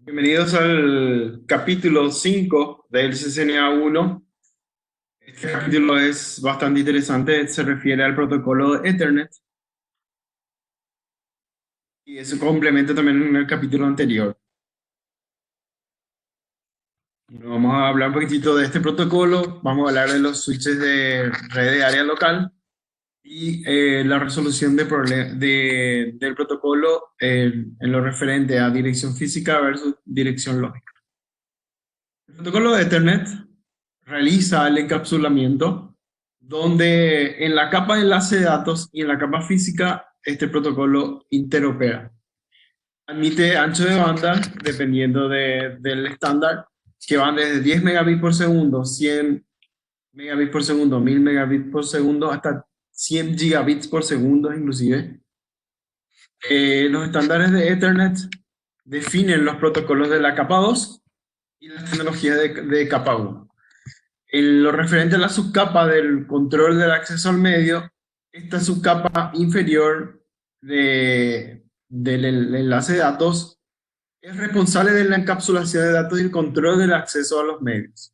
Bienvenidos al capítulo 5 del CCNA 1. Este capítulo es bastante interesante, se refiere al protocolo de Ethernet y es un complemento también en el capítulo anterior. Bueno, vamos a hablar un poquitito de este protocolo, vamos a hablar de los switches de red de área local y la resolución del protocolo en lo referente a dirección física versus dirección lógica. El protocolo de Ethernet realiza el encapsulamiento, donde en la capa de enlace de datos y en la capa física este protocolo interopera. Admite ancho de banda, dependiendo del estándar, que van desde 10 megabits por segundo, 100 megabits por segundo, 1000 megabits por segundo, hasta 100 gigabits por segundo inclusive. Los estándares de Ethernet definen los protocolos de la capa 2 y las tecnologías de capa 1. En lo referente a la subcapa del control del acceso al medio, esta subcapa inferior del enlace de datos es responsable de la encapsulación de datos y el control del acceso a los medios.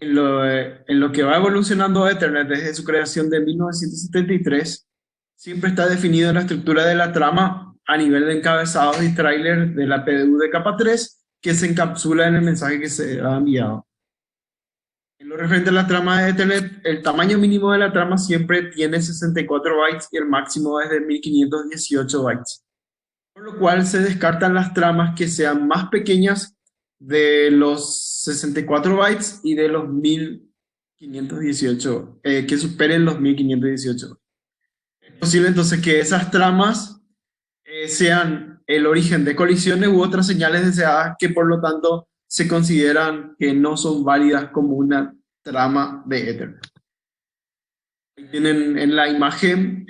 En lo que va evolucionando Ethernet desde su creación de 1973, siempre está definido en la estructura de la trama a nivel de encabezados y tráiler de la PDU de capa 3 que se encapsula en el mensaje que se ha enviado. En lo referente a la trama de Ethernet, el tamaño mínimo de la trama siempre tiene 64 bytes y el máximo es de 1518 bytes. Por lo cual se descartan las tramas que sean más pequeñas de los 64 bytes y de los 1518, que superen los 1518. Es posible entonces que esas tramas sean el origen de colisiones u otras señales deseadas que por lo tanto se consideran que no son válidas como una trama de Ethernet. Ahí tienen en la imagen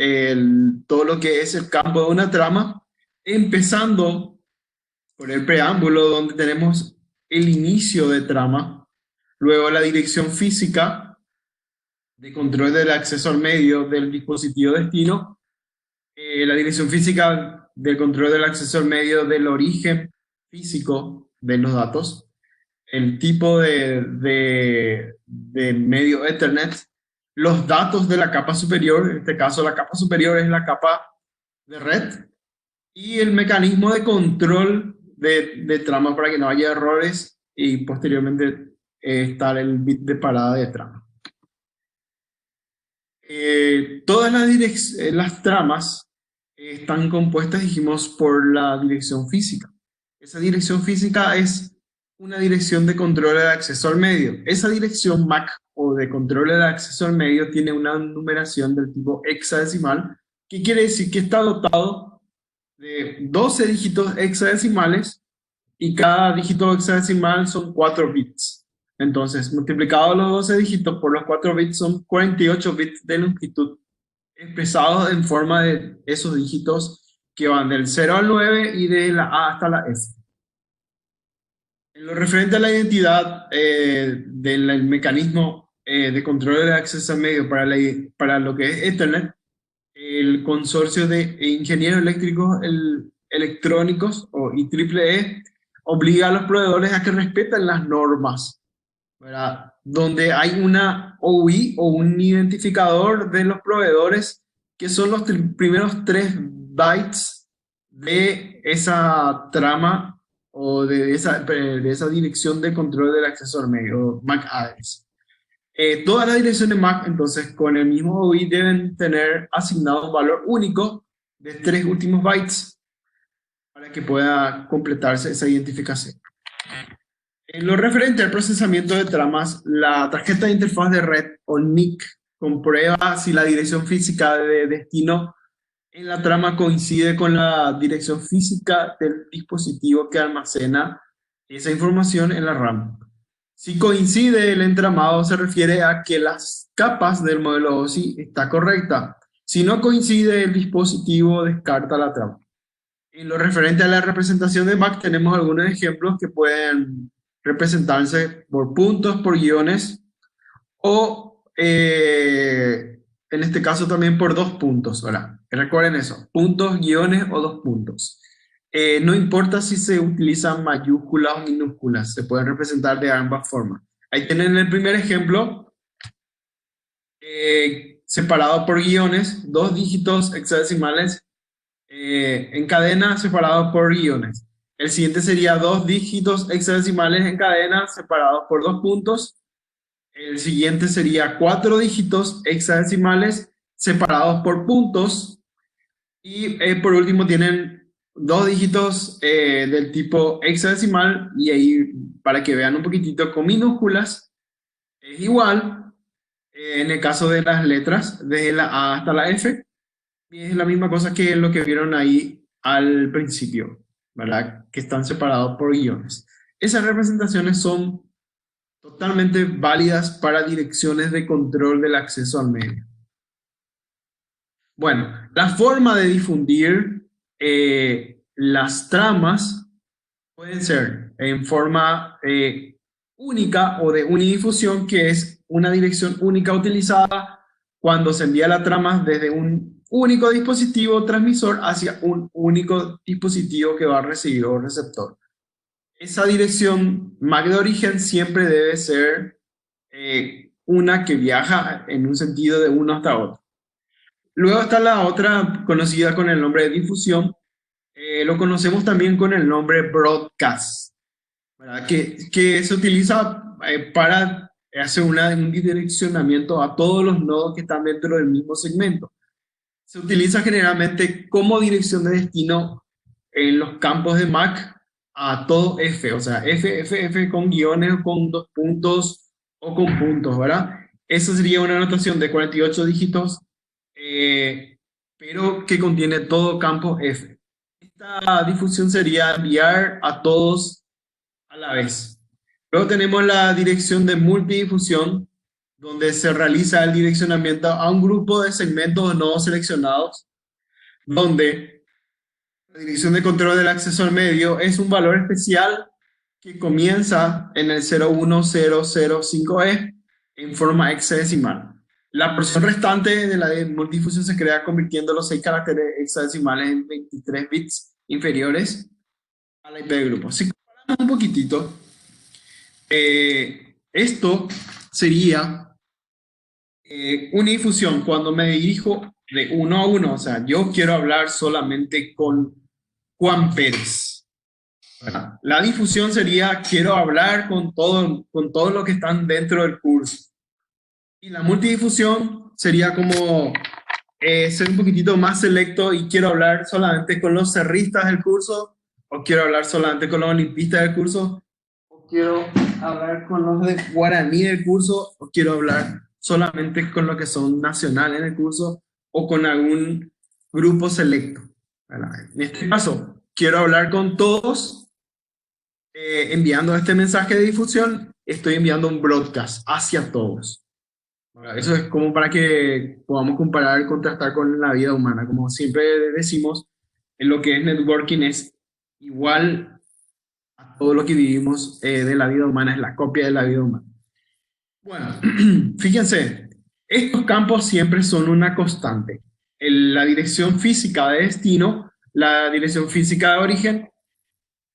todo lo que es el campo de una trama, empezando por el preámbulo donde tenemos el inicio de trama, luego la dirección física de control del acceso al medio del dispositivo destino, la dirección física del control del acceso al medio del origen físico de los datos, el tipo de medio Ethernet, los datos de la capa superior, en este caso la capa superior es la capa de red, y el mecanismo de control de trama para que no haya errores y posteriormente estar el bit de parada de trama. Todas las tramas están compuestas, dijimos, por la dirección física. Esa dirección física es una dirección de control de acceso al medio. Esa dirección MAC o de control de acceso al medio tiene una numeración del tipo hexadecimal, que quiere decir que está dotado de 12 dígitos hexadecimales y cada dígito hexadecimal son 4 bits. Entonces, multiplicado los 12 dígitos por los 4 bits son 48 bits de longitud expresados en forma de esos dígitos que van del 0 al 9 y de la A hasta la F. En lo referente a la identidad del mecanismo de control de acceso al medio para lo que es Ethernet, el consorcio de ingenieros eléctricos electrónicos o IEEE obliga a los proveedores a que respeten las normas, ¿verdad? Donde hay una OI o un identificador de los proveedores que son los primeros 3 bytes de esa trama o de esa dirección de control del acceso al medio, MAC address. Todas las direcciones MAC, entonces, con el mismo OI deben tener asignado un valor único de 3 últimos bytes para que pueda completarse esa identificación. En lo referente al procesamiento de tramas, la tarjeta de interfaz de red o NIC comprueba si la dirección física de destino en la trama coincide con la dirección física del dispositivo que almacena esa información en la RAM. Si coincide el entramado, se refiere a que las capas del modelo OSI está correcta. Si no coincide, el dispositivo descarta la trama. En lo referente a la representación de MAC, tenemos algunos ejemplos que pueden representarse por puntos, por guiones, o en este caso también por 2 puntos, ¿verdad? Recuerden eso, puntos, guiones o 2 puntos. No importa si se utilizan mayúsculas o minúsculas, se pueden representar de ambas formas. Ahí tienen el primer ejemplo, separado por guiones, dos dígitos hexadecimales en cadena separados por guiones. El siguiente sería dos dígitos hexadecimales en cadena separados por dos puntos. El siguiente sería cuatro dígitos hexadecimales separados por puntos. Y por último tienen dos dígitos del tipo hexadecimal, y ahí para que vean un poquitito con minúsculas es igual en el caso de las letras desde la A hasta la F, y es la misma cosa que lo que vieron ahí al principio, ¿verdad? Que están separados por guiones. Esas representaciones son totalmente válidas para direcciones de control del acceso al medio. Bueno, la forma de difundir las tramas pueden ser en forma única o de unidifusión, que es una dirección única utilizada cuando se envía la trama desde un único dispositivo transmisor hacia un único dispositivo que va a recibir o receptor. Esa dirección MAC de origen siempre debe ser una que viaja en un sentido de uno hasta otro. Luego está la otra conocida con el nombre de difusión. Lo conocemos también con el nombre broadcast, ¿verdad? Que se utiliza para hacer un direccionamiento a todos los nodos que están dentro del mismo segmento. Se utiliza generalmente como dirección de destino en los campos de MAC a todo F, o sea, F con guiones, con dos puntos o con puntos, ¿verdad? Esa sería una notación de 48 dígitos, pero que contiene todo campo F. Esta difusión sería enviar a todos a la vez. Luego tenemos la dirección de multidifusión, donde se realiza el direccionamiento a un grupo de segmentos no seleccionados, donde la dirección de control del acceso al medio es un valor especial que comienza en el 01005E en forma hexadecimal. La porción restante de la multidifusión se crea convirtiendo los 6 caracteres hexadecimales en 23 bits inferiores a la IP del grupo. Si comparamos un poquitito, esto sería unidifusión cuando me dirijo de uno a uno. O sea, yo quiero hablar solamente con Juan Pérez. La difusión sería quiero hablar con todos los que están dentro del curso. Y la multidifusión sería como ser un poquitito más selecto y quiero hablar solamente con los cerristas del curso, o quiero hablar solamente con los olimpistas del curso, o quiero hablar con los de Guaraní del curso, o quiero hablar solamente con los que son nacionales del curso, o con algún grupo selecto. En este caso, quiero hablar con todos, enviando este mensaje de difusión, estoy enviando un broadcast hacia todos. Eso es como para que podamos comparar y contrastar con la vida humana. Como siempre decimos, en lo que es networking es igual a todo lo que vivimos de la vida humana, es la copia de la vida humana. Bueno, fíjense, estos campos siempre son una constante. La dirección física de destino, la dirección física de origen,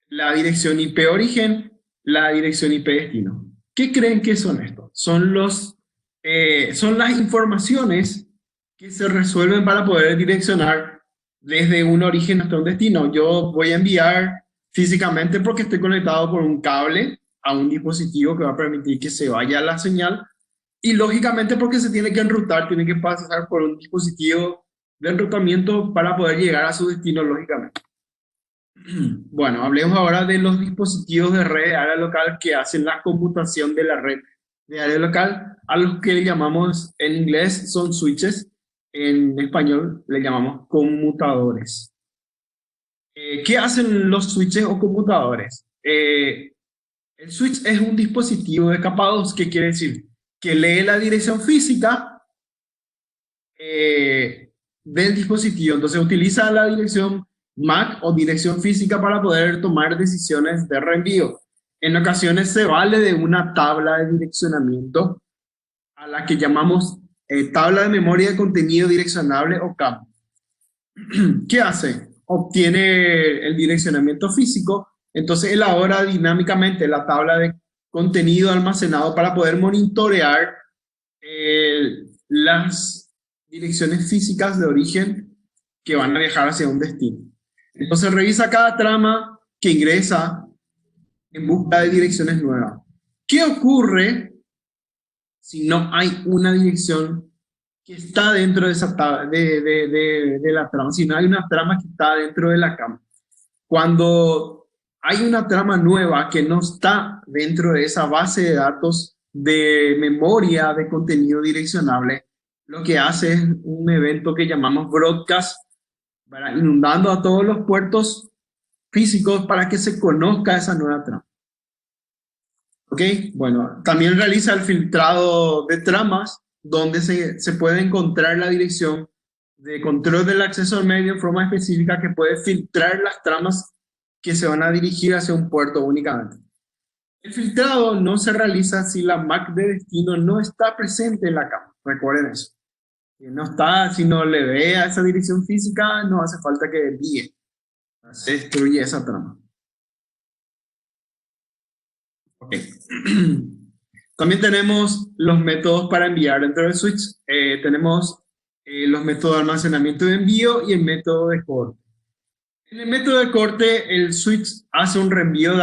la dirección IP origen, la dirección IP destino. ¿Qué creen que son estos? Son las informaciones que se resuelven para poder direccionar desde un origen hasta un destino. Yo voy a enviar físicamente porque estoy conectado por un cable a un dispositivo que va a permitir que se vaya la señal, y lógicamente porque se tiene que enrutar, tiene que pasar por un dispositivo de enrutamiento para poder llegar a su destino lógicamente. Bueno, hablemos ahora de los dispositivos de red de área local que hacen la computación de la red de área local, a los que le llamamos en inglés son switches, en español le llamamos conmutadores. ¿Qué hacen los switches o conmutadores? El switch es un dispositivo de capa 2, que quiere decir que lee la dirección física del dispositivo, entonces utiliza la dirección MAC o dirección física para poder tomar decisiones de reenvío. En ocasiones se vale de una tabla de direccionamiento a la que llamamos tabla de memoria de contenido direccionable o CAM. ¿Qué hace? obtiene el direccionamiento físico, entonces elabora dinámicamente la tabla de contenido almacenado para poder monitorear las direcciones físicas de origen que van a viajar hacia un destino. Entonces revisa cada trama que ingresa en busca de direcciones nuevas. ¿Qué ocurre si no hay una dirección que está dentro de esa de la trama? Si no hay una trama que está dentro de la cama. Cuando hay una trama nueva que no está dentro de esa base de datos de memoria de contenido direccionable, lo que hace es un evento que llamamos broadcast, ¿verdad? Inundando a todos los puertos físicos para que se conozca esa nueva trama. ¿Ok? Bueno, también realiza el filtrado de tramas, donde se puede encontrar la dirección de control del acceso al medio en forma específica que puede filtrar las tramas que se van a dirigir hacia un puerto únicamente. El filtrado no se realiza si la MAC de destino no está presente en la cama. Recuerden eso. Si no está, si no le ve a esa dirección física, no hace falta que envíe. Se destruye esa trama. Ok. También tenemos los métodos para enviar dentro del switch. Tenemos los métodos de almacenamiento y envío y el método de corte. En el método de corte, el switch hace un reenvío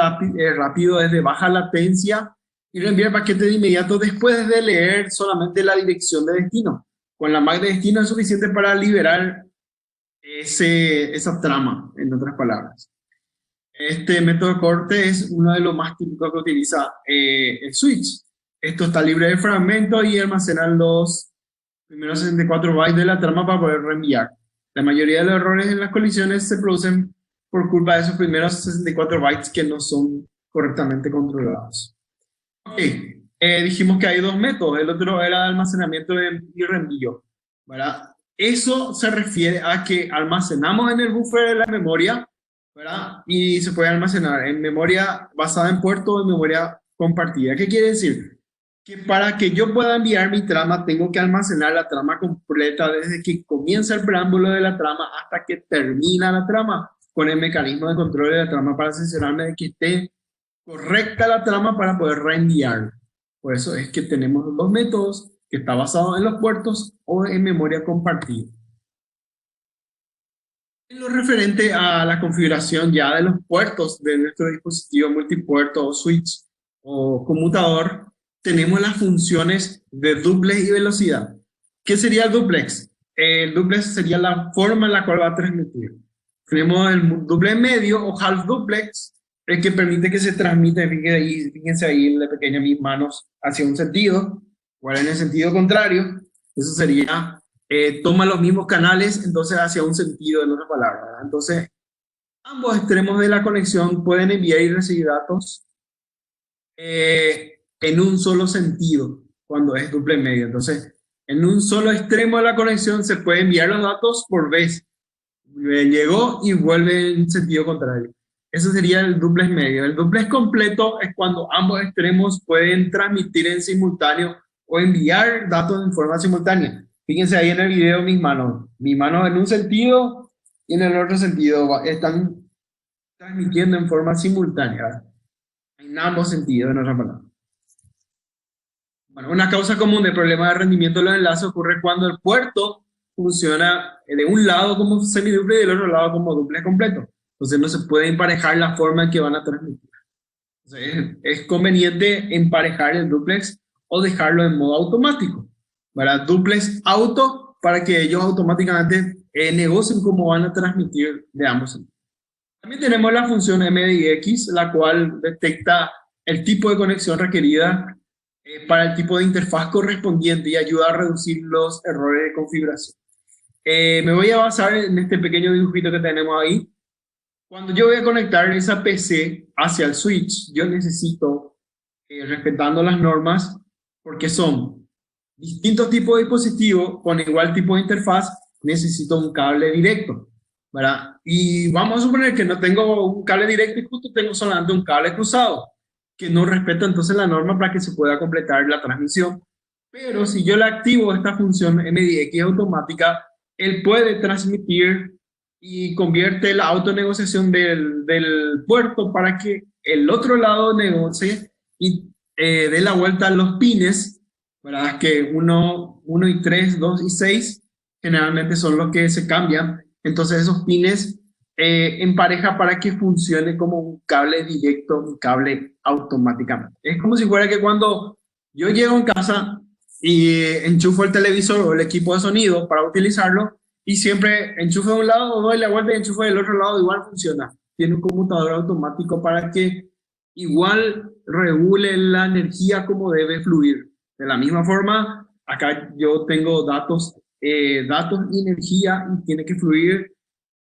rápido desde baja latencia y reenvía el paquete de inmediato después de leer solamente la dirección de destino. Con la MAC de destino es suficiente para liberar esa trama, en otras palabras. Este método de corte es uno de los más típicos que utiliza el switch. Esto está libre de fragmentos y almacena los primeros 64 bytes de la trama para poder reenviar. La mayoría de los errores en las colisiones se producen por culpa de esos primeros 64 bytes que no son correctamente controlados. Ok, dijimos que hay dos métodos. El otro era almacenamiento y reenvío, ¿verdad? Eso se refiere a que almacenamos en el buffer de la memoria, ¿verdad? Y se puede almacenar en memoria basada en puerto o en memoria compartida. ¿Qué quiere decir? Que para que yo pueda enviar mi trama, tengo que almacenar la trama completa desde que comienza el preámbulo de la trama hasta que termina la trama, con el mecanismo de control de la trama para asegurarme de que esté correcta la trama para poder reenviar. Por eso es que tenemos los dos métodos, que está basado en los puertos o en memoria compartida. En lo referente a la configuración ya de los puertos de nuestro dispositivo multipuerto o switch o conmutador, tenemos las funciones de duplex y velocidad. ¿Qué sería el duplex? El duplex sería la forma en la cual va a transmitir. Tenemos el duplex medio o half duplex, el que permite que se transmita, fíjense ahí en la pequeña mis manos, hacia un sentido, o en el sentido contrario. Eso sería, toma los mismos canales, entonces hacia un sentido, en otras palabras, ¿verdad? Entonces, ambos extremos de la conexión pueden enviar y recibir datos en un solo sentido, cuando es duple medio. Entonces, en un solo extremo de la conexión se puede enviar los datos por vez. Llegó y vuelve en sentido contrario. Eso sería el duplex medio. El duplex completo es cuando ambos extremos pueden transmitir en simultáneo o enviar datos en forma simultánea. Fíjense ahí en el video mis manos. Mis manos en un sentido y en el otro sentido están transmitiendo en forma simultánea. En ambos sentidos, en otra palabra. Bueno, una causa común de problemas de rendimiento de los enlaces ocurre cuando el puerto funciona de un lado como semiduple y del otro lado como duplex completo. Entonces no se puede emparejar la forma en que van a transmitir. Entonces, es conveniente emparejar el duplex o dejarlo en modo automático. ¿Verdad? Duplex auto para que ellos automáticamente negocien cómo van a transmitir de ambos sentidos. También tenemos la función MDIX, la cual detecta el tipo de conexión requerida para el tipo de interfaz correspondiente y ayuda a reducir los errores de configuración. Me voy a basar en este pequeño dibujito que tenemos ahí. Cuando yo voy a conectar esa PC hacia el switch, yo necesito, respetando las normas, porque son distintos tipos de dispositivos con igual tipo de interfaz, necesito un cable directo, ¿verdad? Y vamos a suponer que no tengo un cable directo y justo tengo solamente un cable cruzado, que no respeta entonces la norma para que se pueda completar la transmisión. Pero si yo le activo esta función MDX automática, él puede transmitir y convierte la autonegociación del puerto para que el otro lado negocie y dé la vuelta a los pines, ¿verdad? Que uno y 3, 2 y 6 generalmente son los que se cambian. Entonces esos pines empareja para que funcione como un cable directo, un cable automáticamente. Es como si fuera que cuando yo llego en casa y enchufo el televisor o el equipo de sonido para utilizarlo, y siempre enchufo de un lado, doy la vuelta y enchufo del otro lado, igual funciona. Tiene un conmutador automático para que igual regule la energía como debe fluir. De la misma forma, acá yo tengo datos y energía y tiene que fluir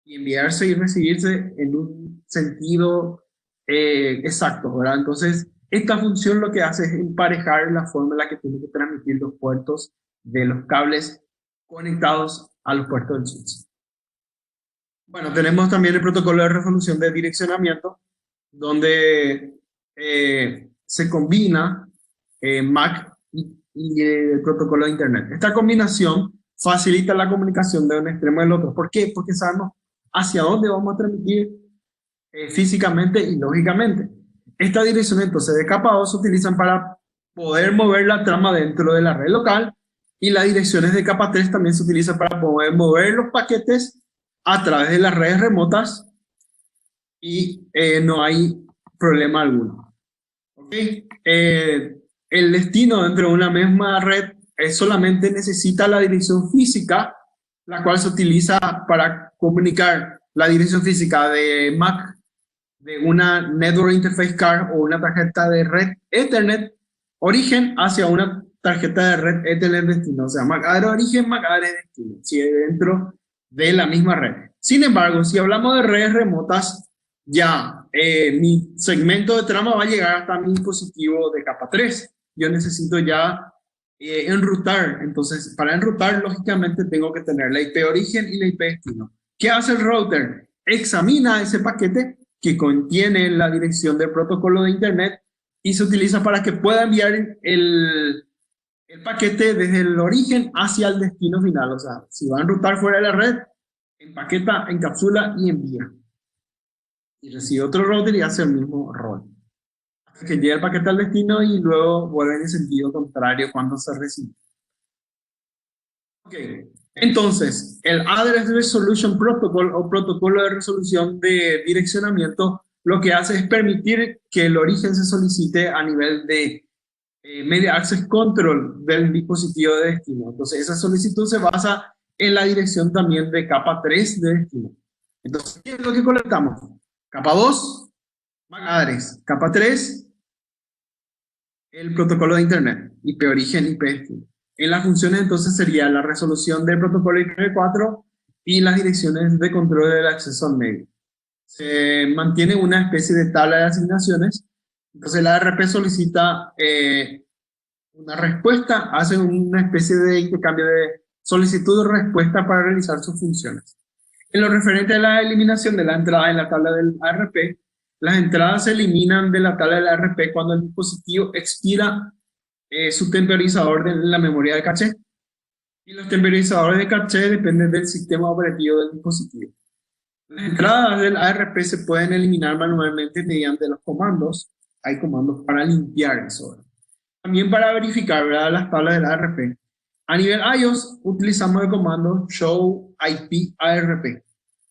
y enviarse y recibirse en un sentido exacto, ¿verdad? Entonces, esta función lo que hace es emparejar la forma en la que tienen que transmitir los puertos de los cables conectados a los puertos del switch. Bueno, tenemos también el protocolo de resolución de direccionamiento, donde se combina MAC y el protocolo de Internet. Esta combinación facilita la comunicación de un extremo al otro. ¿Por qué? Porque sabemos hacia dónde vamos a transmitir físicamente y lógicamente. Esta dirección entonces de capa 2 se utilizan para poder mover la trama dentro de la red local, y las direcciones de capa 3 también se utilizan para poder mover los paquetes a través de las redes remotas y no hay problema alguno. ¿Okay? El destino dentro de una misma red solamente necesita la dirección física, la cual se utiliza para comunicar la dirección física de MAC de una Network Interface Card o una tarjeta de red Ethernet origen hacia una tarjeta de red Ethernet destino. O sea, MAC ADRE origen, MAC ADRE destino, si dentro de la misma red. Sin embargo, si hablamos de redes remotas, ya mi segmento de trama va a llegar hasta mi dispositivo de capa 3. Yo necesito ya enrutar. Entonces, para enrutar, lógicamente tengo que tener la IP origen y la IP destino. ¿Qué hace el router? Examina ese paquete que contiene la dirección del protocolo de Internet y se utiliza para que pueda enviar el paquete desde el origen hacia el destino final. O sea, si va a enrutar fuera de la red, empaqueta, encapsula y envía. Y recibe otro router y hace el mismo rol. Hasta que llegue el paquete al destino y luego vuelve en el sentido contrario cuando se recibe. Ok, entonces, el Address Resolution Protocol o protocolo de resolución de direccionamiento lo que hace es permitir que el origen se solicite a nivel de Media Access Control del dispositivo de destino. Entonces, esa solicitud se basa en la dirección también de capa 3 de destino. Entonces, ¿qué es lo que colectamos? Capa 2, MAC address. Capa 3, el protocolo de Internet, IP origen, IP destino. En las funciones entonces sería la resolución del protocolo IPv4 y las direcciones de control del acceso al medio. Se mantiene una especie de tabla de asignaciones. Entonces la ARP solicita una respuesta, hace una especie de intercambio de solicitud de respuesta para realizar sus funciones. En lo referente a la eliminación de la entrada en la tabla del ARP, las entradas se eliminan de la tabla del ARP cuando el dispositivo expira su temporizador de la memoria de caché. Y los temporizadores de caché dependen del sistema operativo del dispositivo. Las entradas del ARP se pueden eliminar manualmente mediante los comandos. Hay comandos para limpiar eso. También para verificar, ¿verdad?, las tablas del ARP. A nivel iOS utilizamos el comando show IP ARP.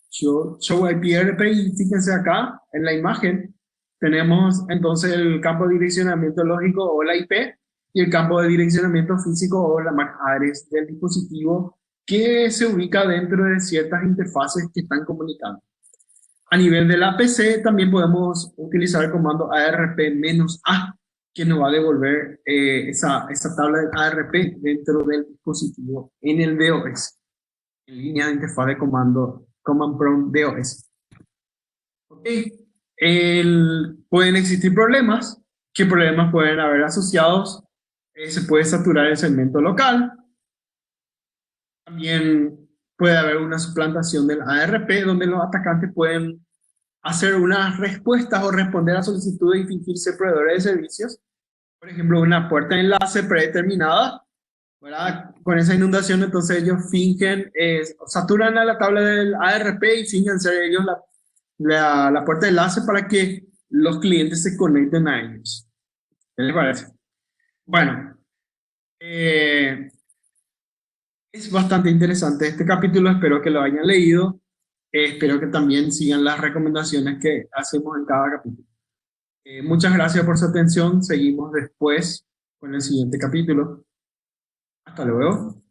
Show IP ARP, y fíjense acá en la imagen tenemos entonces el campo de direccionamiento lógico o la IP y el campo de direccionamiento físico o la MAC address del dispositivo que se ubica dentro de ciertas interfaces que están comunicando. A nivel de la PC también podemos utilizar el comando ARP-A, que nos va a devolver esa tabla de ARP dentro del dispositivo en el DOS, en línea de interfaz de comando Command Prompt DOS. Okay. Pueden existir problemas. ¿Qué problemas pueden haber asociados? Se puede saturar el segmento local. También puede haber una suplantación del ARP, donde los atacantes pueden hacer unas respuestas o responder a solicitudes y fingirse proveedores de servicios. Por ejemplo, una puerta de enlace predeterminada ¿verdad? Con esa inundación, entonces ellos fingen, saturan a la tabla del ARP y fingen ser ellos la puerta de enlace para que los clientes se conecten a ellos. ¿Qué les parece? Bueno, eh, es bastante interesante este capítulo, espero que lo hayan leído, espero que también sigan las recomendaciones que hacemos en cada capítulo. Muchas gracias por su atención, seguimos después con el siguiente capítulo. Hasta luego.